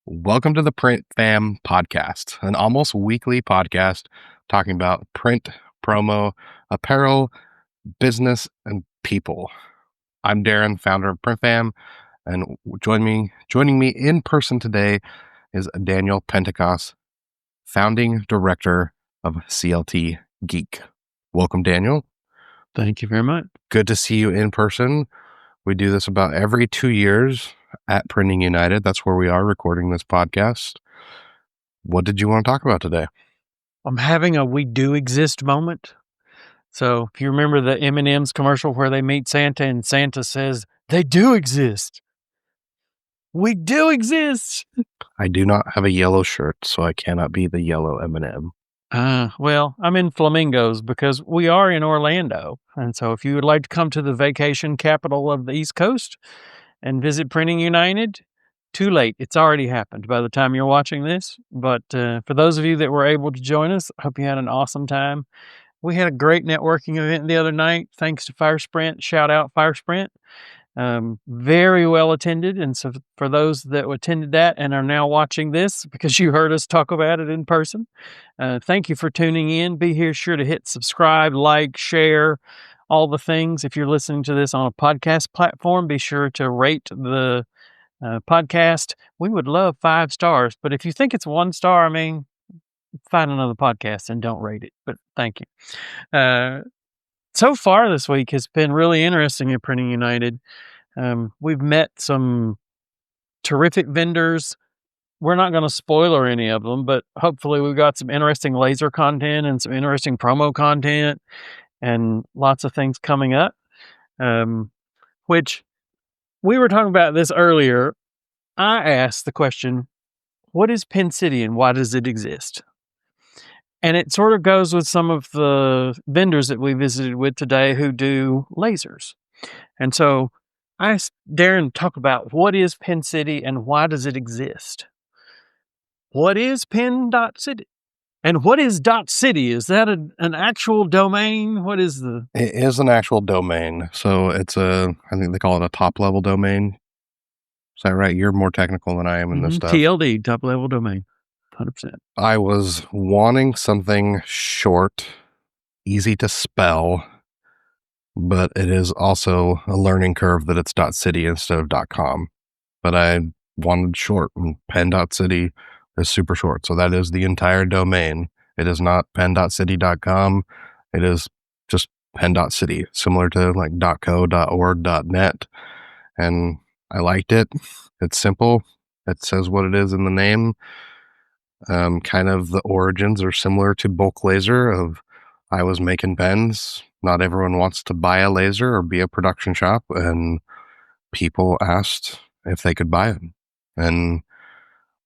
Welcome to the Print Fam podcast, an almost weekly podcast talking about print, promo, apparel, business, and people. I'm Darren, founder of Print Fam, and joining me in person today is Daniel Pentecost, founding director of CLT Geek. Welcome, Daniel. Thank you very much. Good to see you in person. We do this about every 2 years at Printing United. That's where we are recording this podcast. What did you want to talk about today? I'm having a we do exist moment. So if you remember the M&M's commercial where they meet Santa and Santa says, they do exist. We do exist. I do not have a yellow shirt, so I cannot be the yellow M&M. Well, I'm in flamingos because we are in Orlando. And so if you would like to come to the vacation capital of the East Coast and visit Printing United, too late. It's already happened by the time you're watching this. But for those of you that were able to join us, I hope you had an awesome time. We had a great networking event the other night, thanks to FireSprint. Shout out FireSprint. Very well attended. And so for those that attended that and are now watching this because you heard us talk about it in person, thank you for tuning in. Be here sure to hit subscribe, like, share, all the things. If you're listening to this on a podcast platform, be sure to rate the podcast. We would love 5 stars, but if you think it's 1 star, find another podcast and don't rate it, but thank you. So far this week has been really interesting at Printing United. We've met some terrific vendors. We're not going to spoiler any of them, but hopefully we've got some interesting laser content and some interesting promo content and lots of things coming up, which we were talking about this earlier. I asked the question, what is Pen.City and why does it exist? And it sort of goes with some of the vendors that we visited with today who do lasers. And so I asked Darren to talk about what is Pen.City and why does it exist? What is Pen.City? And what is .city? Is that an actual domain? What is the... It is an actual domain. So it's I think they call it a top-level domain. Is that right? You're more technical than I am in this stuff. TLD, top-level domain. 100%. I was wanting something short, easy to spell, but it is also a learning curve that it's .city instead of .com. But I wanted short, and Pen.City is super short. So that is the entire domain. It is not pen.city.com. It is just Pen.City, similar to like .co, .org, .net. And I liked it. It's simple. It says what it is in the name. Kind of the origins are similar to bulk laser of I was making pens. Not everyone wants to buy a laser or be a production shop, and people asked if they could buy it. And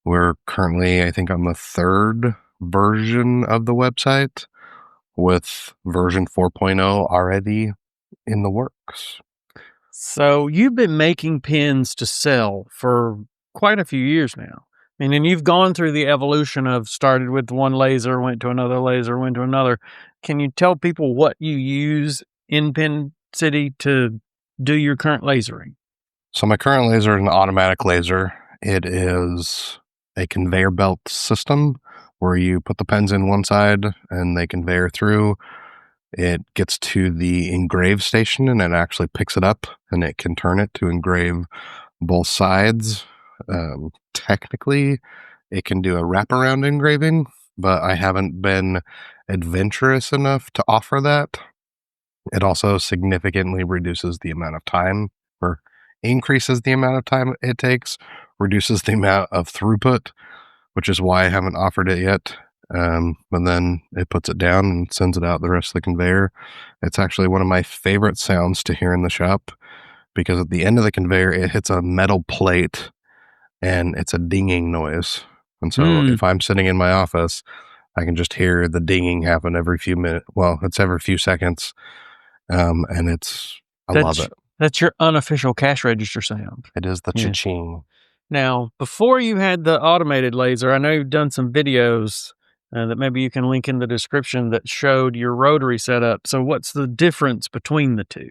we're currently, I think, on the 3rd version of the website with version 4.0 already in the works. So you've been making pens to sell for quite a few years now. And you've gone through the evolution of started with one laser, went to another laser, went to another. Can you tell people what you use in Pen.City to do your current lasering? So my current laser is an automatic laser. It is a conveyor belt system where you put the pens in one side and they conveyor through. It gets to the engrave station and it actually picks it up and it can turn it to engrave both sides. Technically, it can do a wraparound engraving, but I haven't been adventurous enough to offer that. It also significantly reduces the amount of time, or increases the amount of time it takes, reduces the amount of throughput, which is why I haven't offered it yet. But then it puts it down and sends it out the rest of the conveyor. It's actually one of my favorite sounds to hear in the shop because at the end of the conveyor, it hits a metal plate and it's a dinging noise. And so if I'm sitting in my office, I can just hear the dinging happen every few minutes. Well, it's every few seconds. And I love it. That's your unofficial cash register sound. It is the cha-ching. Now, before you had the automated laser, I know you've done some videos that maybe you can link in the description that showed your rotary setup. So what's the difference between the two?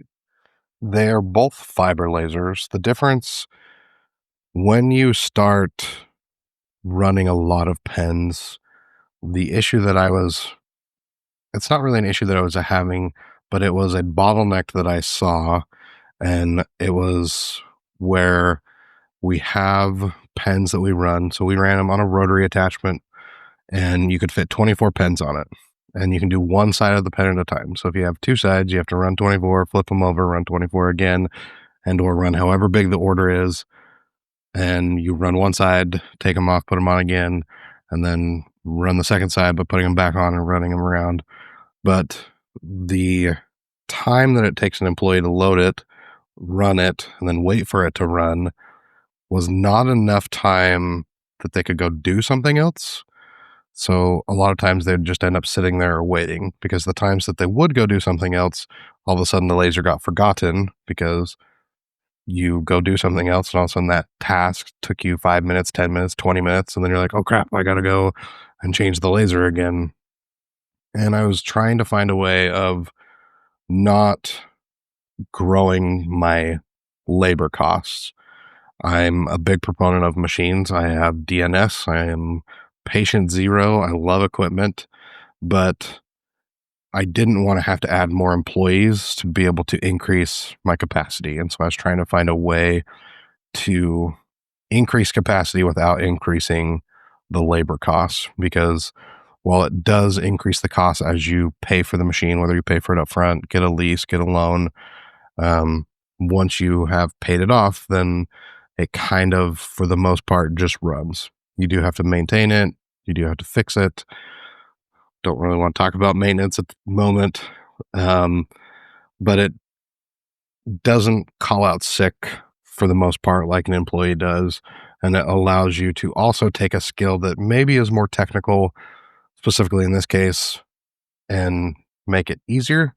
They're both fiber lasers. The difference, when you start running a lot of pens. The issue that it's not really an issue that I was having, but it was a bottleneck that I saw, and it was where we have pens that we run. So we ran them on a rotary attachment, and you could fit 24 pens on it. And you can do one side of the pen at a time. So if you have two sides, you have to run 24, flip them over, run 24 again, and or run however big the order is. And you run one side, take them off, put them on again, and then run the second side by putting them back on and running them around. But the time that it takes an employee to load it, run it, and then wait for it to run was not enough time that they could go do something else. So a lot of times they'd just end up sitting there waiting, because the times that they would go do something else, all of a sudden the laser got forgotten because you go do something else, and all of a sudden that task took you 5 minutes, 10 minutes, 20 minutes, and then you're like, oh crap, I gotta go and change the laser again. And I was trying to find a way of not growing my labor costs. I'm a big proponent of machines. I have DNS. I am patient zero. I love equipment, but I didn't want to have to add more employees to be able to increase my capacity. And so I was trying to find a way to increase capacity without increasing the labor costs, because while it does increase the cost as you pay for the machine, whether you pay for it up front, get a lease, get a loan, um, once you have paid it off, then it kind of, for the most part, just runs. You do have to maintain it. You do have to fix it. Don't really want to talk about maintenance at the moment, um, but it doesn't call out sick for the most part like an employee does. And it allows you to also take a skill that maybe is more technical, specifically in this case, and make it easier.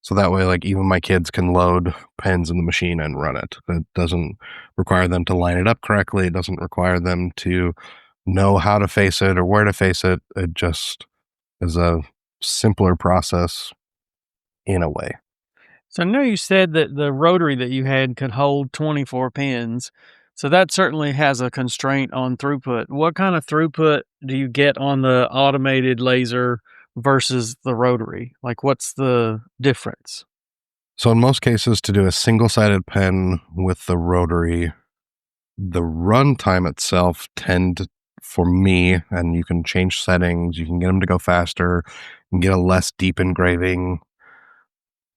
So that way, like, even my kids can load pens in the machine and run it. It doesn't require them to line it up correctly. It doesn't require them to know how to face it or where to face it. It just is a simpler process in a way. So I know you said that the rotary that you had could hold 24 pins. So that certainly has a constraint on throughput. What kind of throughput do you get on the automated laser versus the rotary? Like, what's the difference? So in most cases, to do a single-sided pen with the rotary, the runtime itself for me, and you can change settings, you can get them to go faster, you can get a less deep engraving.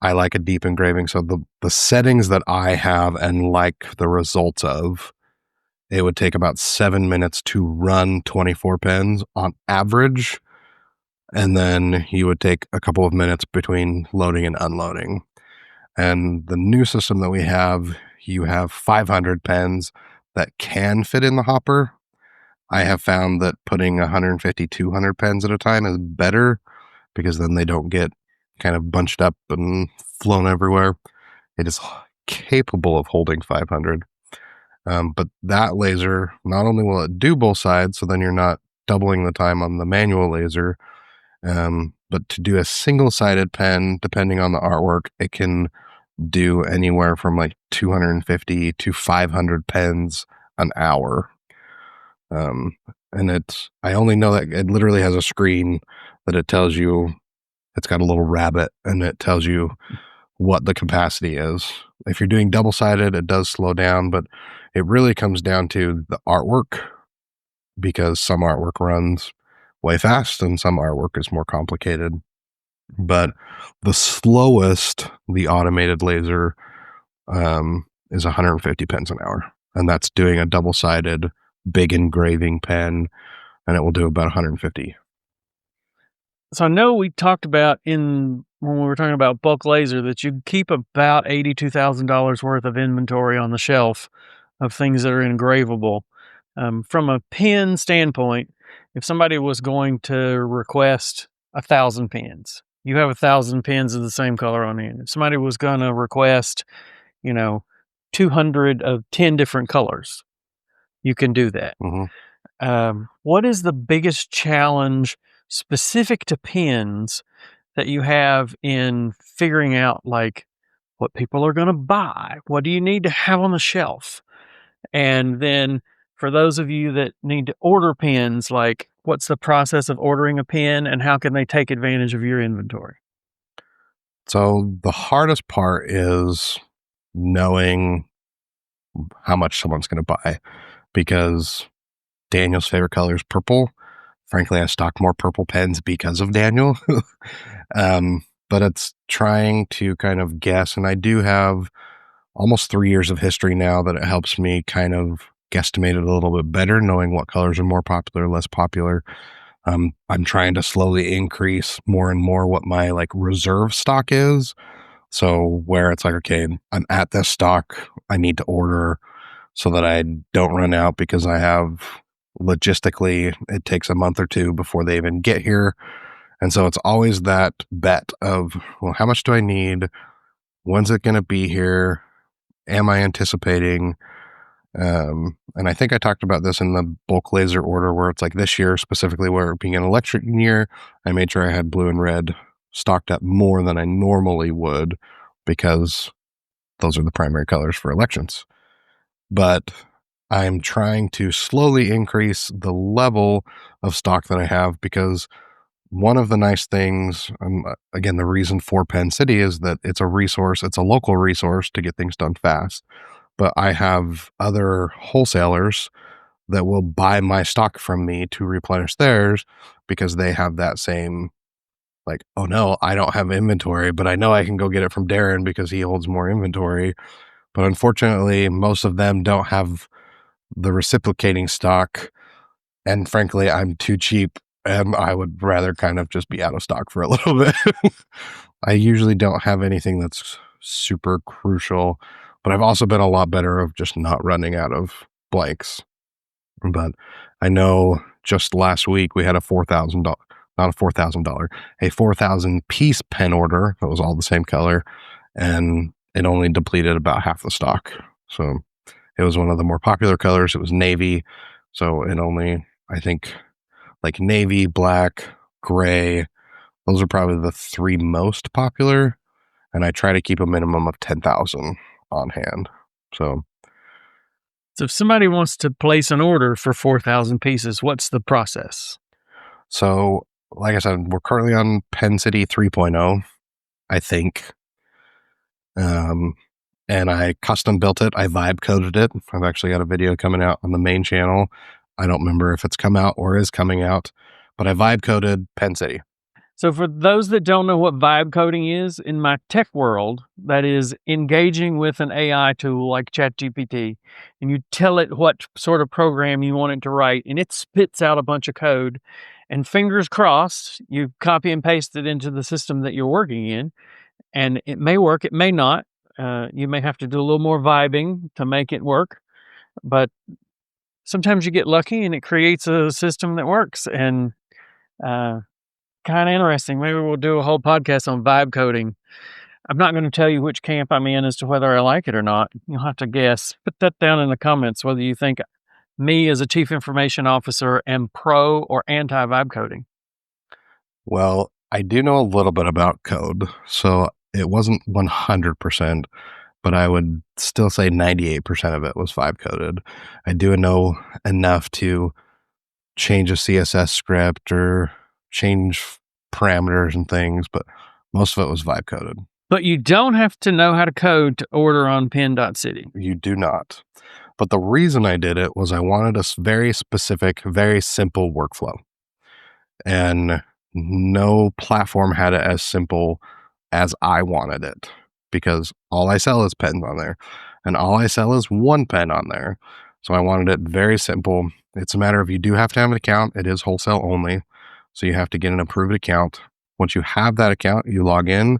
I like a deep engraving, so the settings that I have and like the results of, it would take about 7 minutes to run 24 pens on average, and then you would take a couple of minutes between loading and unloading. And the new system that we have, you have 500 pens that can fit in the hopper. I have found that putting 150, 200 pens at a time is better, because then they don't get kind of bunched up and flown everywhere. It is capable of holding 500. But that laser, not only will it do both sides, so then you're not doubling the time on the manual laser, but to do a single-sided pen, depending on the artwork, it can do anywhere from like 250 to 500 pens an hour. Um, and I only know that it literally has a screen that it tells you, it's got a little rabbit, and it tells you what the capacity is. If you're doing double sided, it does slow down, but it really comes down to the artwork, because some artwork runs way fast and some artwork is more complicated. But the slowest the automated laser is 150 pens an hour, and that's doing a double sided big engraving pen, and it will do about 150. So I know we talked about when we were talking about bulk laser that you keep about $82,000 worth of inventory on the shelf of things that are engravable. From a pen standpoint, if somebody was going to request 1,000 pens, you have 1,000 pens of the same color on hand. If somebody was going to request, you know, 200 of 10 different colors, you can do that. Mm-hmm. What is the biggest challenge specific to pens that you have in figuring out like what people are going to buy? What do you need to have on the shelf? And then for those of you that need to order pens, like what's the process of ordering a pen and how can they take advantage of your inventory? So the hardest part is knowing how much someone's going to buy because Daniel's favorite color is purple. Frankly, I stock more purple pens because of Daniel. But it's trying to kind of guess. And I do have almost 3 years of history now that it helps me kind of guesstimate it a little bit better, knowing what colors are more popular, less popular. I'm trying to slowly increase more and more what my like reserve stock is. So where it's like, okay, I'm at this stock, I need to order so that I don't run out because I have logistically, it takes a month or two before they even get here. And so it's always that bet of, well, how much do I need? When's it going to be here? Am I anticipating? And I think I talked about this in the bulk laser order where it's like this year, specifically where being an election year, I made sure I had blue and red stocked up more than I normally would because those are the primary colors for elections. But I'm trying to slowly increase the level of stock that I have because one of the nice things, again, the reason for Pen.City is that it's a resource, it's a local resource to get things done fast. But I have other wholesalers that will buy my stock from me to replenish theirs because they have that same, like, oh no, I don't have inventory, but I know I can go get it from Darren because he holds more inventory. But unfortunately, most of them don't have the reciprocating stock. And frankly, I'm too cheap and I would rather kind of just be out of stock for a little bit. I usually don't have anything that's super crucial, but I've also been a lot better of just not running out of blanks. But I know just last week we had a $4,000, not a $4,000, a 4,000 piece pen order that was all the same color, and it only depleted about half the stock. So it was one of the more popular colors. It was navy. So it only, I think, like navy, black, gray, those are probably the three most popular. And I try to keep a minimum of 10,000 on hand. So So if somebody wants to place an order for 4,000 pieces, what's the process? So, like I said, we're currently on Pen.City 3.0, I think. Um, and I custom built it. I vibe coded it. I've actually got a video coming out on the main channel. I don't remember if it's come out or is coming out, but I vibe coded Pen.City. So for those that don't know what vibe coding is, in my tech world, that is engaging with an AI tool like ChatGPT, and you tell it what sort of program you want it to write, and it spits out a bunch of code. And fingers crossed, you copy and paste it into the system that you're working in, and it may work, it may not. You may have to do a little more vibing to make it work, but sometimes you get lucky and it creates a system that works. And uh, kind of interesting. Maybe we'll do a whole podcast on vibe coding. I'm not going to tell you which camp I'm in as to whether I like it or not. You'll have to guess. Put that down in the comments whether you think me as a chief information officer am pro or anti vibe coding. Well, I do know a little bit about code, so it wasn't 100%, but I would still say 98% of it was vibe coded. I do know enough to change a CSS script or change parameters and things, but most of it was vibe coded. But you don't have to know how to code to order on Pen.City. You do not. But the reason I did it was I wanted a very specific, very simple workflow. And no platform had it as simple as I wanted it because all I sell is pens on there and all I sell is one pen on there. So I wanted it very simple. It's a matter of you do have to have an account. It is wholesale only. So you have to get an approved account. Once you have that account, you log in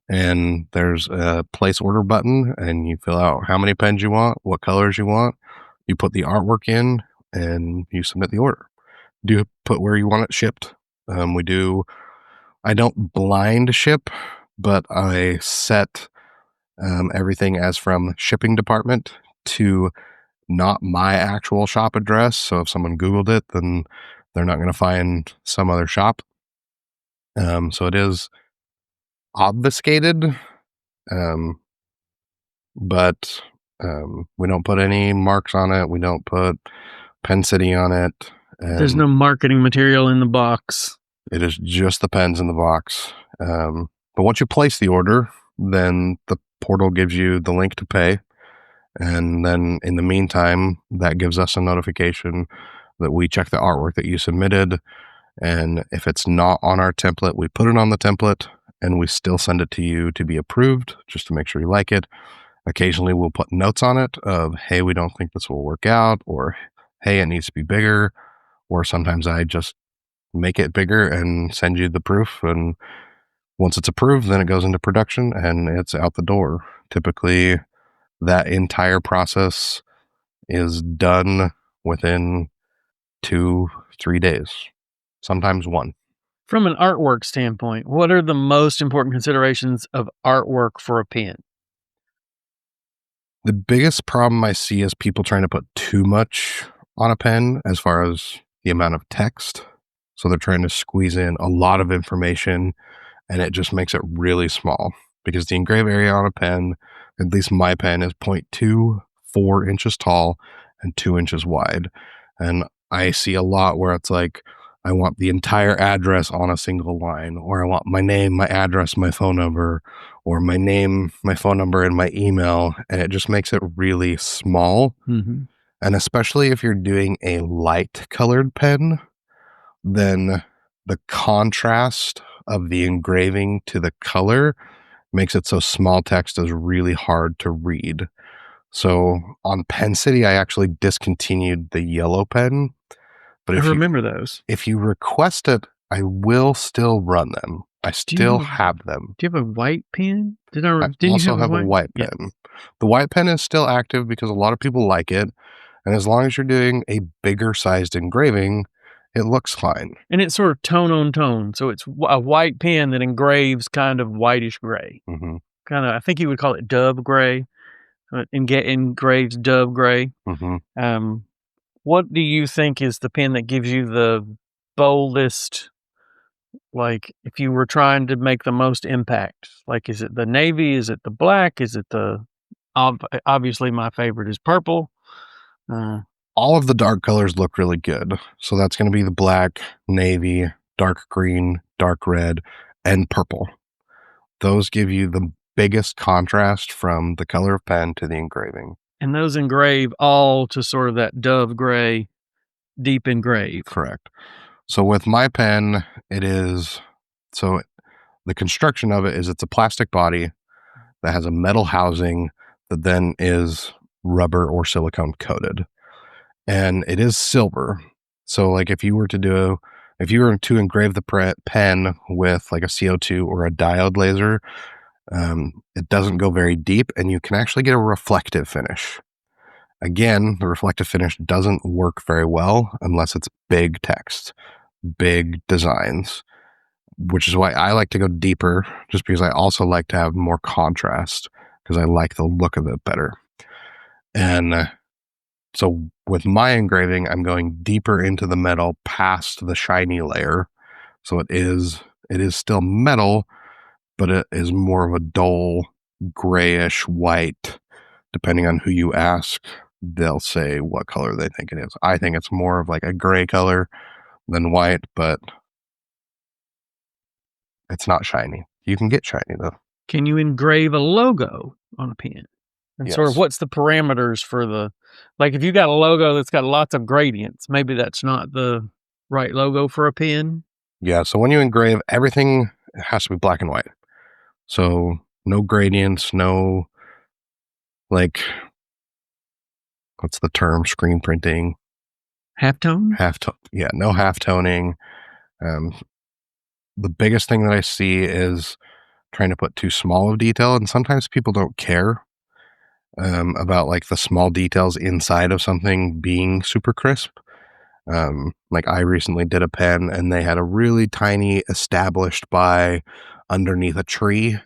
and there's a place order button and you fill out how many pens you want, what colors you want. You put the artwork in and you submit the order. Do you put where you want it shipped? We do. I don't blind ship, but I set everything as from shipping department to not my actual shop address. So if someone Googled it, then they're not going to find some other shop. So it is obfuscated, um, but we don't put any marks on it. We don't put Pen.City on it, There's and no marketing material in the box. it is just the pens in the box. But once you place the order, then the portal gives you the link to pay. And then in the meantime, that gives us a notification that we check the artwork that you submitted. And if it's not on our template, we put it on the template and we still send it to you to be approved just to make sure you like it. Occasionally, we'll put notes on it of, hey, we don't think this will work out, or hey, it needs to be bigger. Or sometimes I just make it bigger and send you the proof. And once it's approved, then it goes into production and it's out the door. Typically, that entire process is done within 2-3 days, sometimes one. From an artwork standpoint, what are the most important considerations of artwork for a pen? The biggest problem I see is people trying to put too much on a pen as far as the amount of text. So they're trying to squeeze in a lot of information and it just makes it really small because the engrave area on a pen, at least my pen, is 0.24 inches tall and 2 inches wide. And I see a lot where it's like, I want the entire address on a single line, or I want my name, my address, my phone number, or my name, my phone number, and my email. And it just makes it really small. Mm-hmm. And especially if you're doing a light colored pen, then the contrast of the engraving to the color makes it so small text is really hard to read. So on Pen.City, I actually discontinued the yellow pen. But I remember those. if you request it, I will still run them. I still have them. Do you have a white pen? I also have a white pen. Yeah. The white pen is still active because a lot of people like it. And as long as you're doing a bigger sized engraving, it looks fine. And it's sort of tone on tone. So it's a white pen that engraves kind of whitish gray. Mm-hmm. Kind of, I think you would call it dove gray. Engraves dove gray. Mm-hmm. What do you think is the pen that gives you the boldest, like if you were trying to make the most impact? Like, is it the navy? Is it the black? Is it the, obviously my favorite is purple. All of the dark colors look really good. So that's going to be the black, navy, dark green, dark red, and purple. Those give you the biggest contrast from the color of pen to the engraving. And those engrave all to sort of that dove gray, deep engrave. Correct. So with my pen, the construction of it is it's a plastic body that has a metal housing that then is rubber or silicone coated. And it is silver. So like if you were to engrave the pen with like a CO2 or a diode laser, it doesn't go very deep and you can actually get a reflective finish. Again, the reflective finish doesn't work very well unless it's big text, big designs, which is why I like to go deeper, just because I also like to have more contrast because I like the look of it better. And so with my engraving, I'm going deeper into the metal past the shiny layer. So it is still metal, but it is more of a dull grayish white. Depending on who you ask, they'll say what color they think it is. I think it's more of like a gray color than white, but it's not shiny. You can get shiny though. Can you engrave a logo on a pen? And sort of Yes. what's the parameters for like if you got a logo that's got lots of gradients, maybe that's not the right logo for a pen? Yeah, so when you engrave, everything has to be black and white. So no gradients, no like, what's the term? Screen printing. Halftone? Yeah, no halftoning. The biggest thing that I see is trying to put too small of detail, and sometimes people don't care about like the small details inside of something being super crisp. Like I recently did a pen and they had a really tiny established by underneath a tree.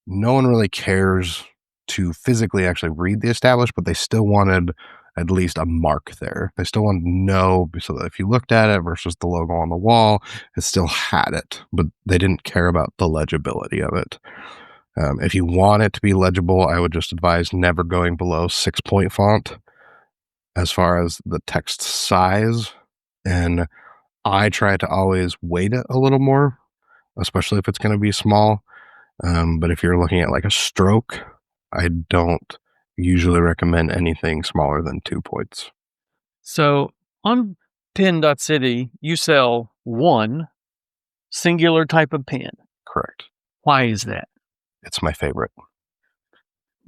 No one really cares to physically actually read the established, but they still wanted at least a mark there. They still wanted to know so that if you looked at it versus the logo on the wall, it still had it, but they didn't care about the legibility of it. If you want it to be legible, I would just advise never going below 6-point font. as far as the text size, and I try to always weight it a little more, especially if it's going to be small. But if you're looking at like a stroke, I don't usually recommend anything smaller than 2 points. So on Pen.City, you sell one singular type of pen. Correct. Why is that? It's my favorite.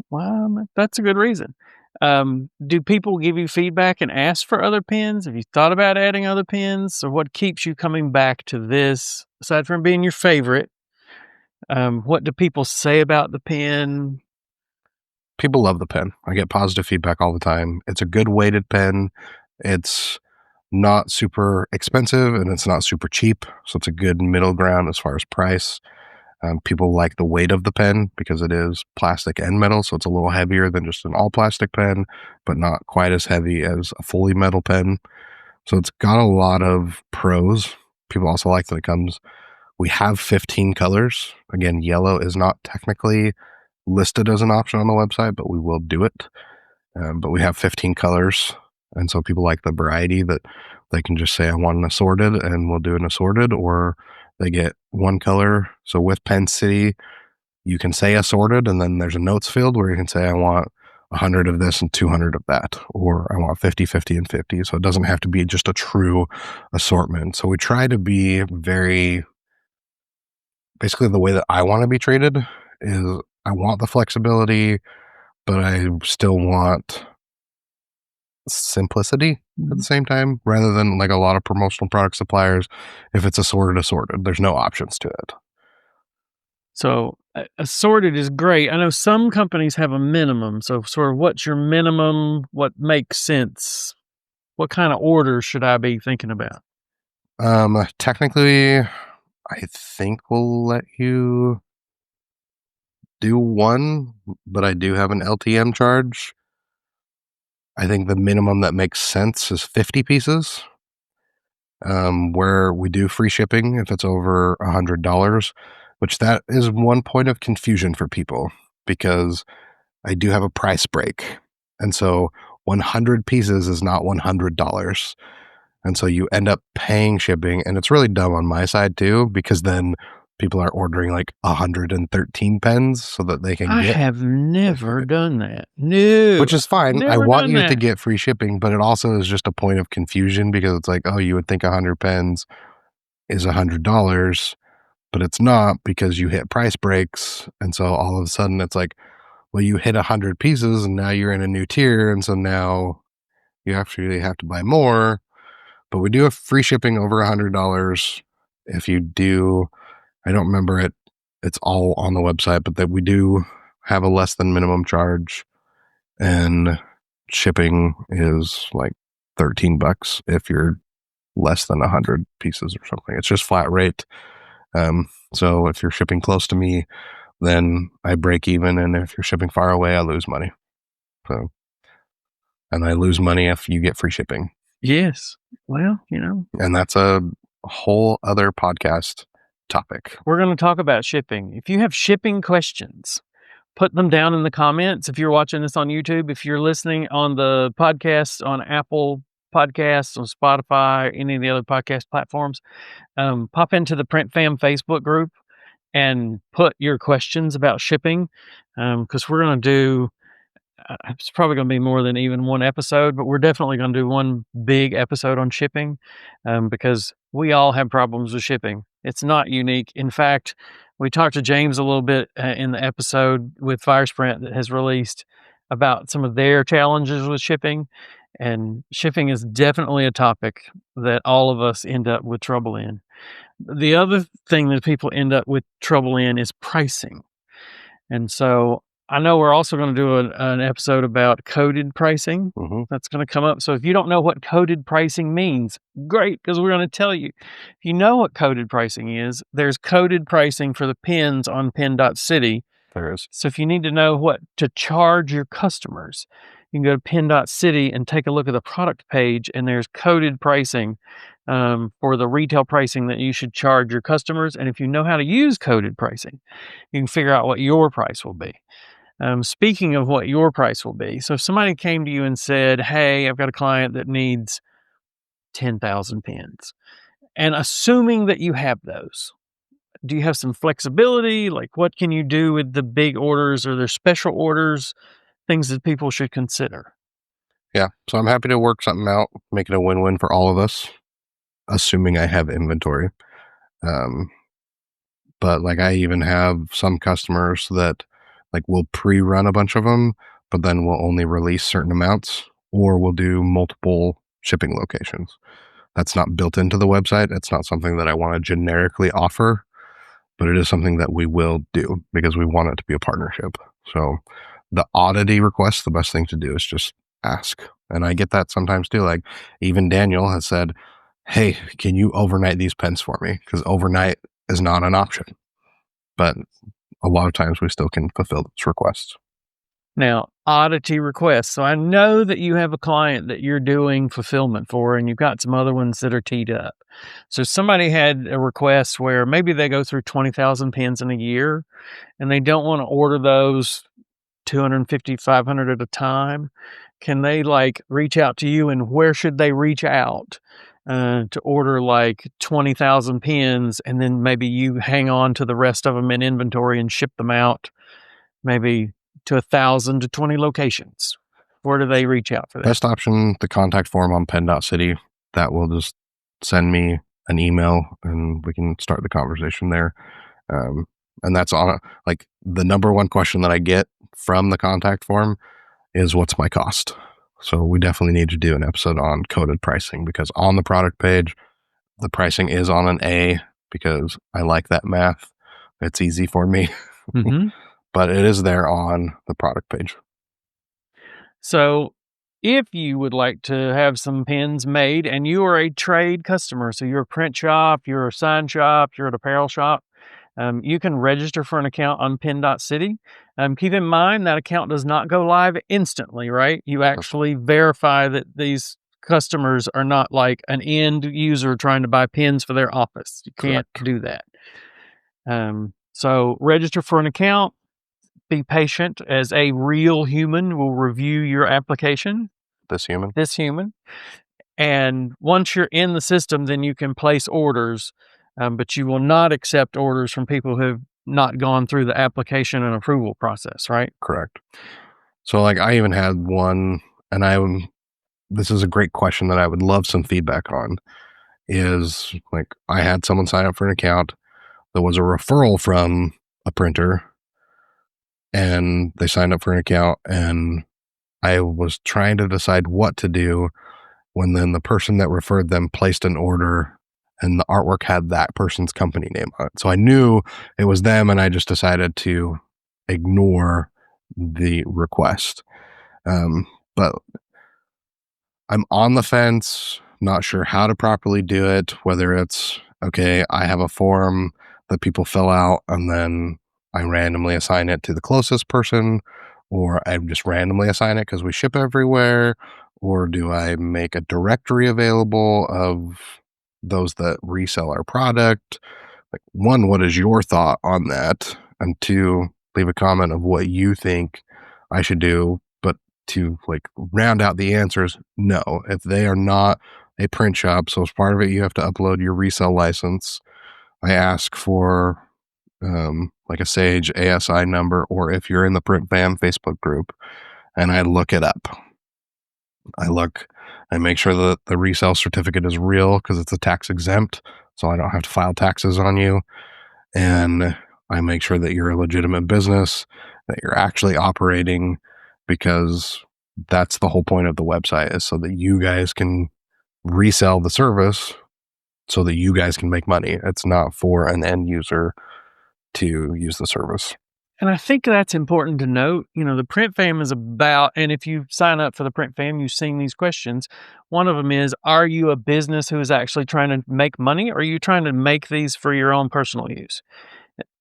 Well, that's a good reason. Do people give you feedback and ask for other pens? Have you thought about adding other pens? Or what keeps you coming back to this, aside from being your favorite? What do people say about the pen? People love the pen. I get positive feedback all the time. It's a good weighted pen. It's not super expensive and it's not super cheap. So it's a good middle ground as far as price. People like the weight of the pen because it is plastic and metal. So it's a little heavier than just an all plastic pen, but not quite as heavy as a fully metal pen. So it's got a lot of pros. People also like that it comes. We have 15 colors. Again, yellow is not technically listed as an option on the website, but we will do it. But we have 15 colors. And so people like the variety that they can just say, I want an assorted, and we'll do an assorted, or they get one color. So with Pen.City, you can say assorted, and then there's a notes field where you can say, I want 100 of this and 200 of that, or I want 50, 50, and 50. So it doesn't have to be just a true assortment. So we try to be very, basically the way that I want to be treated is I want the flexibility, but I still want simplicity at the same time, rather than like a lot of promotional product suppliers. If it's assorted, there's no options to it. So assorted is great. I know some companies have a minimum. So sort of what's your minimum? What makes sense? What kind of order should I be thinking about? Technically, I think we'll let you do one, but I do have an LTM charge. I think the minimum that makes sense is 50 pieces, where we do free shipping if it's over $100, which that is one point of confusion for people because I do have a price break. And so 100 pieces is not $100. And so you end up paying shipping, and it's really dumb on my side too, because then people are ordering like 113 pens so that they can I get, have never done that. No, which is fine. I never want done you to that. get free shipping, but it also is just a point of confusion because it's like, oh, you would think 100 pens is $100, but it's not because you hit price breaks. And so all of a sudden it's like, well, you hit 100 pieces and now you're in a new tier. And so now you actually have to buy more. But we do have free shipping over $100. If you do, I don't remember it. It's all on the website, but that we do have a less than minimum charge, and shipping is like $13 if you're less than 100 pieces or something. It's just flat rate. So if you're shipping close to me, then I break even, and if you're shipping far away, I lose money. So, and I lose money if you get free shipping. Yes. Well, And that's a whole other podcast topic. we're going to talk about shipping. If you have shipping questions, put them down in the comments. If you're watching this on YouTube, if you're listening on the podcast on Apple Podcasts, on Spotify, any of the other podcast platforms, pop into the Print Fam Facebook group and put your questions about shipping, because we're going to do it's probably going to be more than even one episode, but we're definitely going to do one big episode on shipping, because we all have problems with shipping. It's not unique. In fact, we talked to James a little bit in the episode with Firesprint that has released about some of their challenges with shipping. And shipping is definitely a topic that all of us end up with trouble in. The other thing that people end up with trouble in is pricing. And so I know we're also going to do an episode about coded pricing. Mm-hmm. That's going to come up. So if you don't know what coded pricing means, great, because we're going to tell you. If you know what coded pricing is, there's coded pricing for the pens on Pen.City. There is. So if you need to know what to charge your customers, you can go to Pen.City and take a look at the product page, and there's coded pricing for the retail pricing that you should charge your customers. And if you know how to use coded pricing, you can figure out what your price will be. Speaking of what your price will be, so if somebody came to you and said, "Hey, I've got a client that needs 10,000 pens," and assuming that you have those, do you have some flexibility? Like, what can you do with the big orders? Or there's special orders, things that people should consider? Yeah. So I'm happy to work something out, make it a win-win for all of us, assuming I have inventory. Um, but like I even have some customers that like will pre-run a bunch of them, but then will only release certain amounts, or will do multiple shipping locations. That's not built into the website. It's not something that I want to generically offer, but it is something that we will do because we want it to be a partnership. So the oddity request, the best thing to do is just ask. And I get that sometimes too. Like even Daniel has said, "Hey, can you overnight these pens for me?" Because overnight is not an option. But a lot of times we still can fulfill those requests. Now, oddity requests. So I know that you have a client that you're doing fulfillment for, and you've got some other ones that are teed up. So somebody had a request where maybe they go through 20,000 pens in a year and they don't want to order those 250, 500 at a time. Can they like reach out to you, and where should they reach out to order like 20,000 pens, and then maybe you hang on to the rest of them in inventory and ship them out maybe to 1,000 to 20 locations? Where do they reach out for that? Best option, the contact form on Pen.City. That will just send me an email and we can start the conversation there. Um, and that's on like the number one question that I get from the contact form is what's my cost? So we definitely need to do an episode on coded pricing because on the product page, the pricing is on an A because I like that math. It's easy for me, Mhm. but it is there on the product page. So, if you would like to have some pens made and you are a trade customer, so you're a print shop, you're a sign shop, you're an apparel shop, you can register for an account on Pen.City. Keep in mind that account does not go live instantly, right? You actually verify that these customers are not like an end user trying to buy pens for their office. You can't Correct. do that. So register for an account, be patient as a real human will review your application, This human. this human. And once you're in the system, then you can place orders, but you will not accept orders from people who have not gone through the application and approval process, right? Correct. So like I even had one, and this is a great question that I would love some feedback on. Is like I had someone sign up for an account that was a referral from a printer, and they signed up for an account, and I was trying to decide what to do when then the person that referred them placed an order and the artwork had that person's company name on it. So I knew it was them and I just decided to ignore the request. But I'm on the fence, not sure how to properly do it, whether it's okay, I have a form that people fill out and then I randomly assign it to the closest person, or I just randomly assign it because we ship everywhere, or do I make a directory available of those that resell our product? Like, one, what is your thought on that? And two, leave a comment of what you think I should do. But to like round out the answers, no, if they are not a print shop, so as part of it, you have to upload your resale license. I ask for like a Sage ASI number, or if you're in the Print Fam Facebook group, and I look it up. I look, I make sure that the resale certificate is real because it's a tax exempt, so I don't have to file taxes on you. And I make sure that you're a legitimate business, that you're actually operating, because that's the whole point of the website is so that you guys can resell the service so that you guys can make money. It's not for an end user to use the service. And I think that's important to note. You know, the Print Fam is about, and if you sign up for the Print Fam, you've seen these questions. One of them is, are you a business who is actually trying to make money, or are you trying to make these for your own personal use?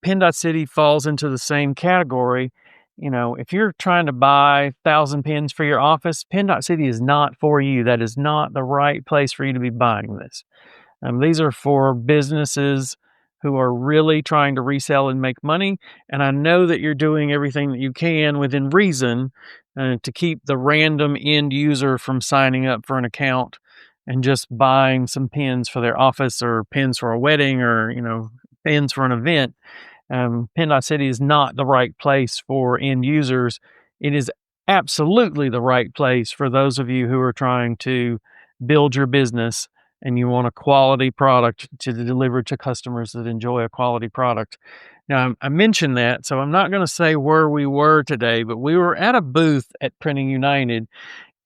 Pen.City falls into the same category. You know, if you're trying to buy 1,000 pens for your office, Pen.City is not for you. That is not the right place for you to be buying this. These are for businesses who are really trying to resell and make money. And I know that you're doing everything that you can within reason to keep the random end user from signing up for an account and just buying some pins for their office or pins for a wedding or, pins for an event. Pen.City is not the right place for end users. It is absolutely the right place for those of you who are trying to build your business and you want a quality product to deliver to customers that enjoy a quality product. Now, I mentioned that, so I'm not going to say where we were today, but we were at a booth at Printing United,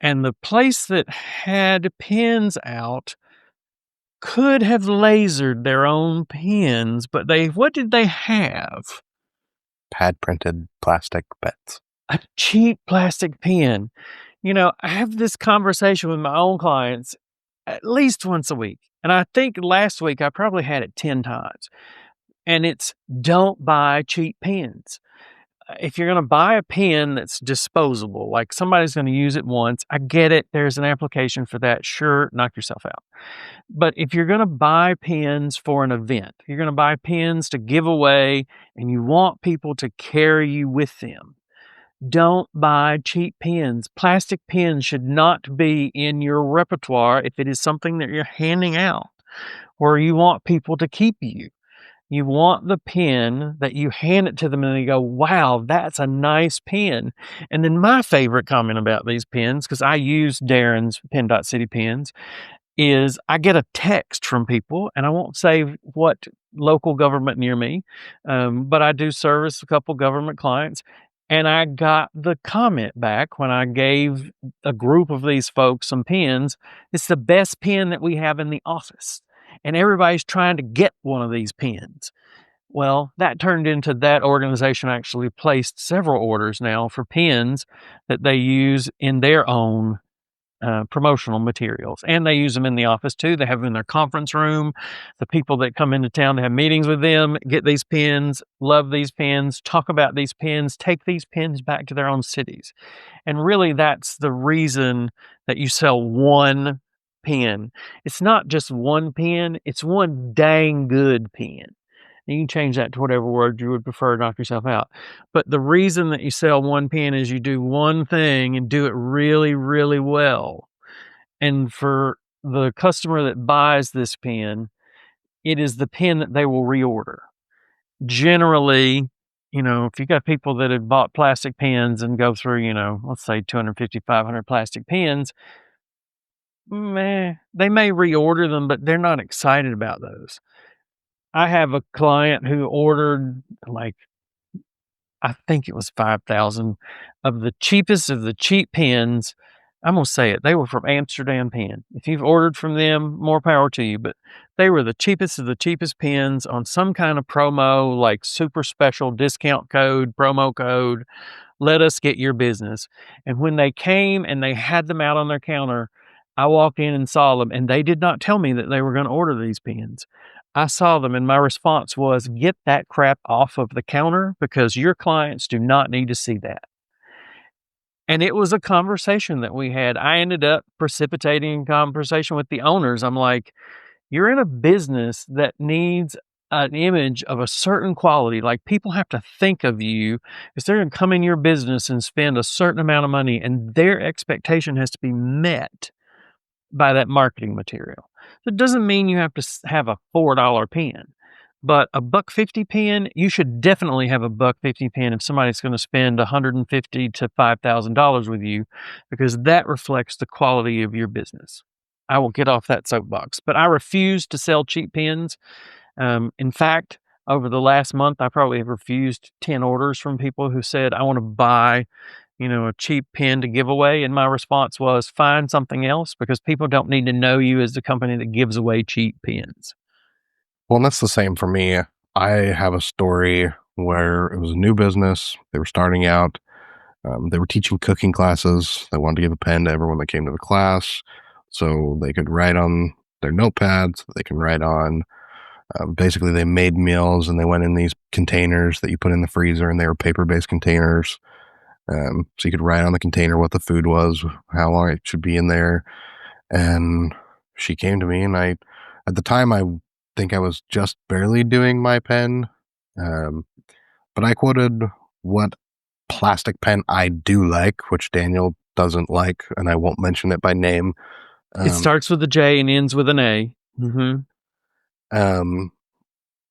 and the place that had pins out could have lasered their own pins, but what did they have? Pad printed plastic bets. A cheap plastic pen. I have this conversation with my own clients at least once a week. And I think last week I probably had it 10 times. And it's don't buy cheap pens. If you're going to buy a pen that's disposable, like somebody's going to use it once, I get it. There's an application for that. Sure, knock yourself out. But if you're going to buy pens for an event, you're going to buy pens to give away, and you want people to carry you with them, don't buy cheap pens. Plastic pens should not be in your repertoire if it is something that you're handing out or you want people to keep you. You want the pen that you hand it to them and they go, wow, that's a nice pen. And then my favorite comment about these pens, because I use Darren's Pen.City pens, is I get a text from people, and I won't say what local government near me, but I do service a couple government clients, and I got the comment back when I gave a group of these folks some pens. It's the best pen that we have in the office, and everybody's trying to get one of these pens. Well, that turned into that organization actually placed several orders now for pens that they use in their own promotional materials, and they use them in the office too. They have them in their conference room. The people that come into town to have meetings with them get these pens, love these pens, talk about these pens, take these pens back to their own cities. And really, that's the reason that you sell one pen. It's not just one pen, it's one dang good pen. You can change that to whatever word you would prefer, knock yourself out. But the reason that you sell one pen is you do one thing and do it really, really well. And for the customer that buys this pen, it is the pen that they will reorder. Generally, if you got people that have bought plastic pens and go through, let's say 250, 500 plastic pens, they may reorder them, but they're not excited about those. I have a client who ordered I think it was 5,000 of the cheapest of the cheap pens. I'm gonna say it. They were from Amsterdam Pen. If you've ordered from them, more power to you. But they were the cheapest of the cheapest pens on some kind of promo, like super special discount code, promo code. Let us get your business. And when they came and they had them out on their counter, I walked in and saw them, and they did not tell me that they were going to order these pens. I saw them, and my response was, get that crap off of the counter because your clients do not need to see that. And it was a conversation that we had. I ended up precipitating a conversation with the owners. I'm like, you're in a business that needs an image of a certain quality. Like, people have to think of you because they're going to come in your business and spend a certain amount of money, and their expectation has to be met by that marketing material. It doesn't mean you have to have a $4 pen, but a $1.50 pen, you should definitely have a $1.50 pen if somebody's going to spend $150 to $5,000 with you, because that reflects the quality of your business. I will get off that soapbox, but I refuse to sell cheap pens. In fact, over the last month, I probably have refused 10 orders from people who said, I want to buy a cheap pen to give away. And my response was, find something else, because people don't need to know you as the company that gives away cheap pens. Well, and that's the same for me. I have a story where it was a new business. They were starting out. They were teaching cooking classes. They wanted to give a pen to everyone that came to the class so they could write on their notepads, they can write on. Basically, they made meals and they went in these containers that you put in the freezer, and they were paper-based containers. So you could write on the container what the food was, how long it should be in there. And she came to me, and at the time, I think I was just barely doing my pen. Um, but I quoted what plastic pen I do like, which Daniel doesn't like, and I won't mention it by name. It Um, starts with a J and ends with an A. um,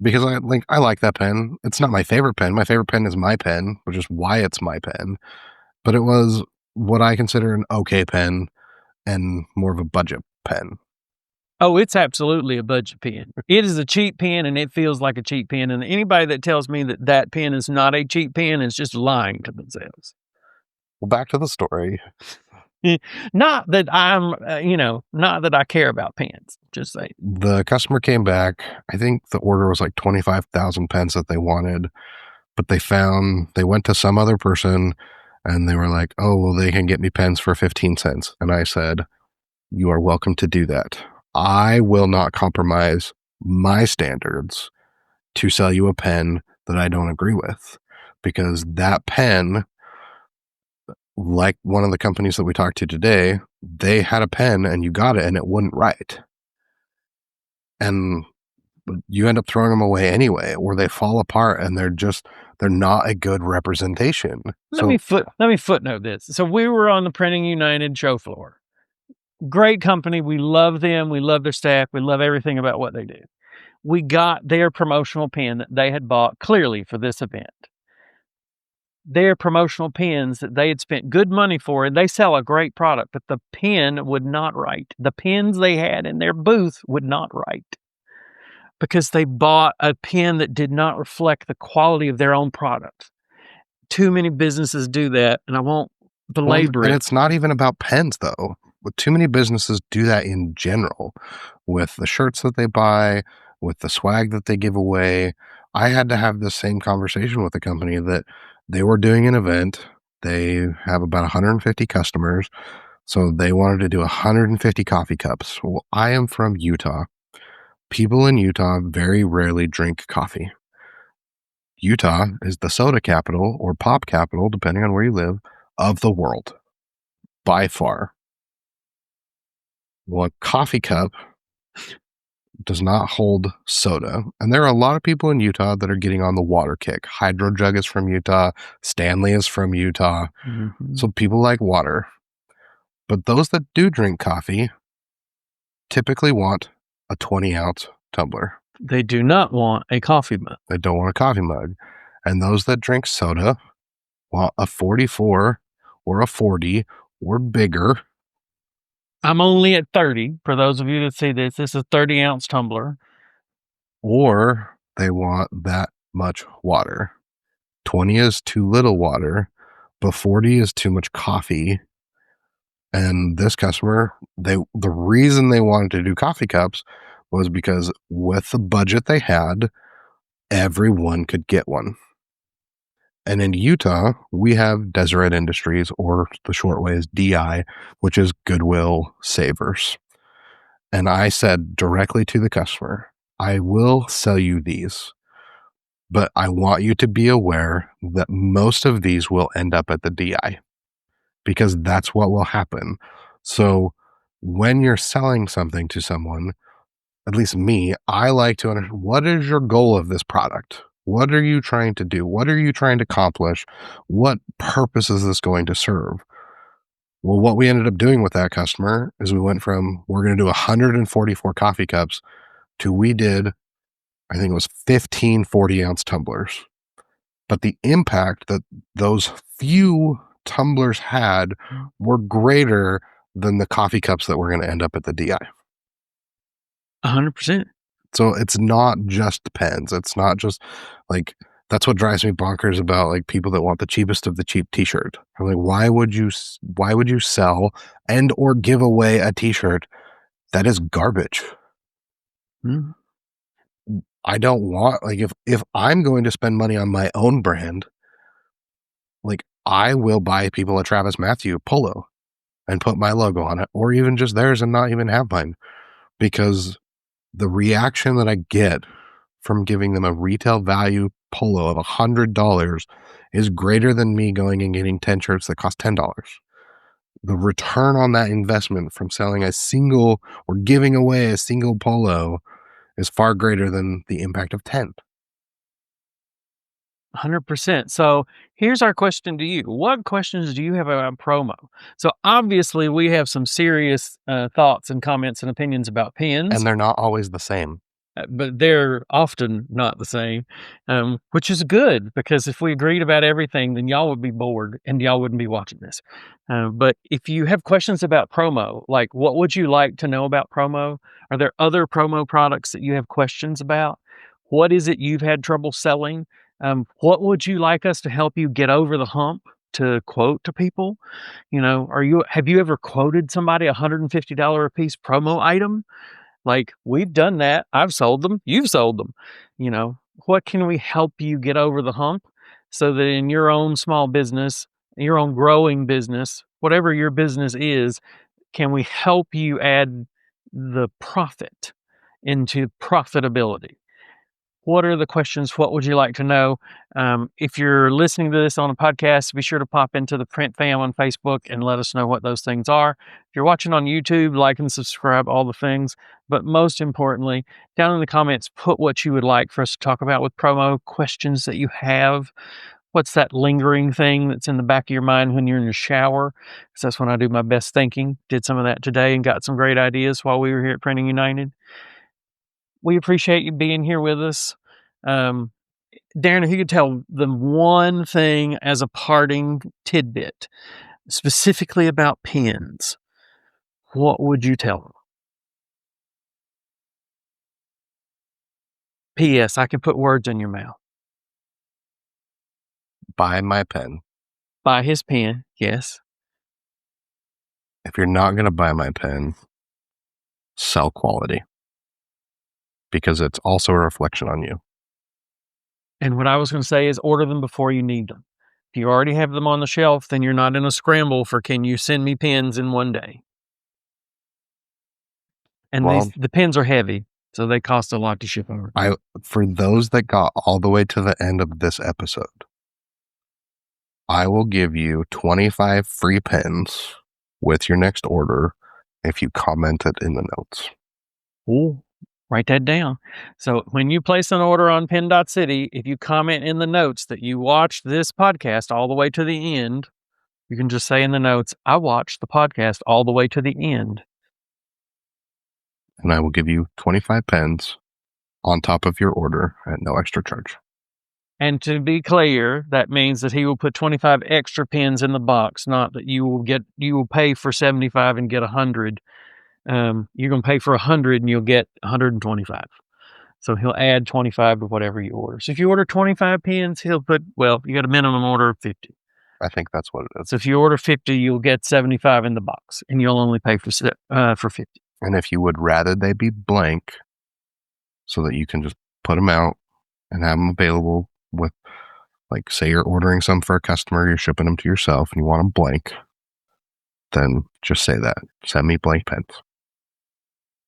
because I like that pen. It's not my favorite pen. My favorite pen is my pen, which is why it's my pen. But it was what I consider an okay pen and more of a budget pen. Oh, it's absolutely a budget pen. It is a cheap pen, and it feels like a cheap pen, and anybody that tells me that that pen is not a cheap pen is just lying to themselves. Well, back to the story. Not that I'm, not that I care about pens, just saying. The customer came back. I think the order was like 25,000 pens that they wanted, but they went to some other person and they were like, oh, well, they can get me pens for 15 cents. And I said, you are welcome to do that. I will not compromise my standards to sell you a pen that I don't agree with, because that pen, like one of the companies that we talked to today, they had a pen and you got it and it wouldn't write. And you end up throwing them away anyway, or they fall apart and they're not a good representation. Let me footnote this. So we were on the Printing United show floor. Great company. We love them. We love their staff. We love everything about what they do. We got their promotional pen that they had bought clearly for this event. Their promotional pens that they had spent good money for, and they sell a great product, but the pen would not write. The pens they had in their booth would not write because they bought a pen that did not reflect the quality of their own product. Too many businesses do that, and I won't belabor and it. it's not even about pens though. But too many businesses do that in general with the shirts that they buy, with the swag that they give away. I had to have the same conversation with the company that they were doing an event. They have about 150 customers. So they wanted to do 150 coffee cups. Well, I am from Utah. People in Utah very rarely drink coffee. Utah is the soda capital or pop capital, depending on where you live, of the world by far. Well, a coffee cup does not hold soda. And there are a lot of people in Utah that are getting on the water kick. Hydro Jug is from Utah. Stanley is from Utah. So people like water. But those that do drink coffee typically want a 20-ounce tumbler. They do not want a coffee mug. They don't want a coffee mug. And those that drink soda want a 44 or a 40 or bigger. I'm only at 30. For those of you that see this, this is a 30-ounce tumbler. Or they want that much water. 20 is too little water, but 40 is too much coffee. And this customer, the reason they wanted to do coffee cups was because with the budget they had, everyone could get one. And in Utah, we have Deseret Industries, or the short way is DI, which is Goodwill Savers. And I said directly to the customer, I will sell you these, but I want you to be aware that most of these will end up at the DI, because that's what will happen. So when you're selling something to someone, at least me, I like to understand, what is your goal of this product? What are you trying to do? What are you trying to accomplish? What purpose is this going to serve? Well, what we ended up doing with that customer is we went from, we're going to do 144 coffee cups to we did, I think it was 15 40-ounce tumblers. But the impact that those few tumblers had were greater than the coffee cups that were going to end up at the DI. 100%. So it's not just pens. It's not just like, that's what drives me bonkers about like people that want the cheapest of the cheap t-shirt. I'm like, why would you sell and or give away a t-shirt that is garbage? Mm. I don't want, like, if I'm going to spend money on my own brand, like I will buy people a Travis Matthew polo and put my logo on it, or even just theirs and not even have mine, because the reaction that I get from giving them a retail value polo of $100 is greater than me going and getting 10 shirts that cost $10. The return on that investment from selling a single or giving away a single polo is far greater than the impact of 10. 100%. So here's our question to you. What questions do you have about promo? So obviously we have some serious thoughts and comments and opinions about pens. And they're not always the same. But they're often not the same, which is good, because if we agreed about everything, then y'all would be bored and y'all wouldn't be watching this. But if you have questions about promo, like what would you like to know about promo? Are there other promo products that you have questions about? What is it you've had trouble selling? What would you like us to help you get over the hump to quote to people? Have you ever quoted somebody $150 a piece promo item? Like, we've done that. I've sold them. You've sold them. What can we help you get over the hump so that in your own small business, your own growing business, whatever your business is, can we help you add the profit into profitability? What are the questions? What would you like to know? If you're listening to this on a podcast, be sure to pop into the Print Fam on Facebook and let us know what those things are. If you're watching on YouTube, like and subscribe, all the things. But most importantly, down in the comments, put what you would like for us to talk about with promo, questions that you have. What's that lingering thing that's in the back of your mind when you're in your shower? Because that's when I do my best thinking. Did some of that today and got some great ideas while we were here at Printing United. We appreciate you being here with us. Darren, if you could tell them one thing as a parting tidbit, specifically about pens, what would you tell them? P.S. I can put words in your mouth. Buy my pen. Buy his pen, yes. If you're not going to buy my pen, sell quality, because it's also a reflection on you. And what I was going to say is order them before you need them. If you already have them on the shelf, then you're not in a scramble for, can you send me pens in one day? And the pens are heavy, so they cost a lot to ship over. For those that got all the way to the end of this episode, I will give you 25 free pens with your next order if you comment it in the notes. Ooh, write that down. So when you place an order on Pen.City, if you comment in the notes that you watched this podcast all the way to the end, you can just say in the notes, I watched the podcast all the way to the end. And I will give you 25 pens on top of your order at no extra charge. And to be clear, that means that he will put 25 extra pens in the box, not that you will pay for 75 and get 100. You're going to pay for 100 and you'll get 125. So he'll add 25 to whatever you order. So if you order 25 pens, he'll put, you got a minimum order of 50. I think that's what it is. So if you order 50, you'll get 75 in the box, and you'll only pay for 50. And if you would rather they be blank, so that you can just put them out and have them available with, like, say you're ordering some for a customer, you're shipping them to yourself, and you want them blank, then just say that. Send me blank pens.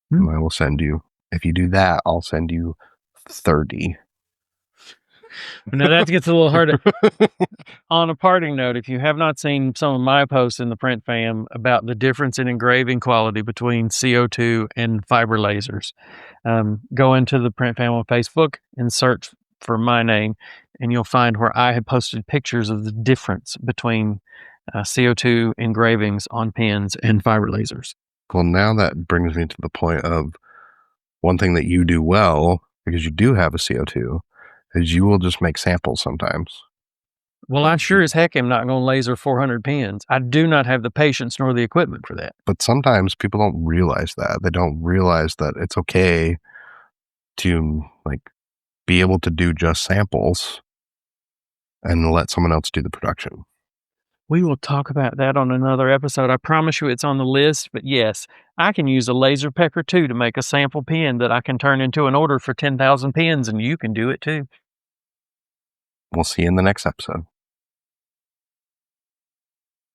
And I will send you. If you do that, I'll send you 30. Now that gets a little harder. On a parting note, if you have not seen some of my posts in the Print Fam about the difference in engraving quality between CO2 and fiber lasers, go into the Print Fam on Facebook and search for my name, and you'll find where I have posted pictures of the difference between CO2 engravings on pens and fiber lasers. Well, now that brings me to the point of one thing that you do well, because you do have a CO2, is you will just make samples sometimes. Well, I sure as heck am not going to laser 400 pens. I do not have the patience nor the equipment for that. But sometimes people don't realize that. They don't realize that it's okay to, like, be able to do just samples and let someone else do the production. We will talk about that on another episode. I promise you it's on the list. But yes, I can use a laser pecker too to make a sample pen that I can turn into an order for 10,000 pens, and you can do it too. We'll see you in the next episode.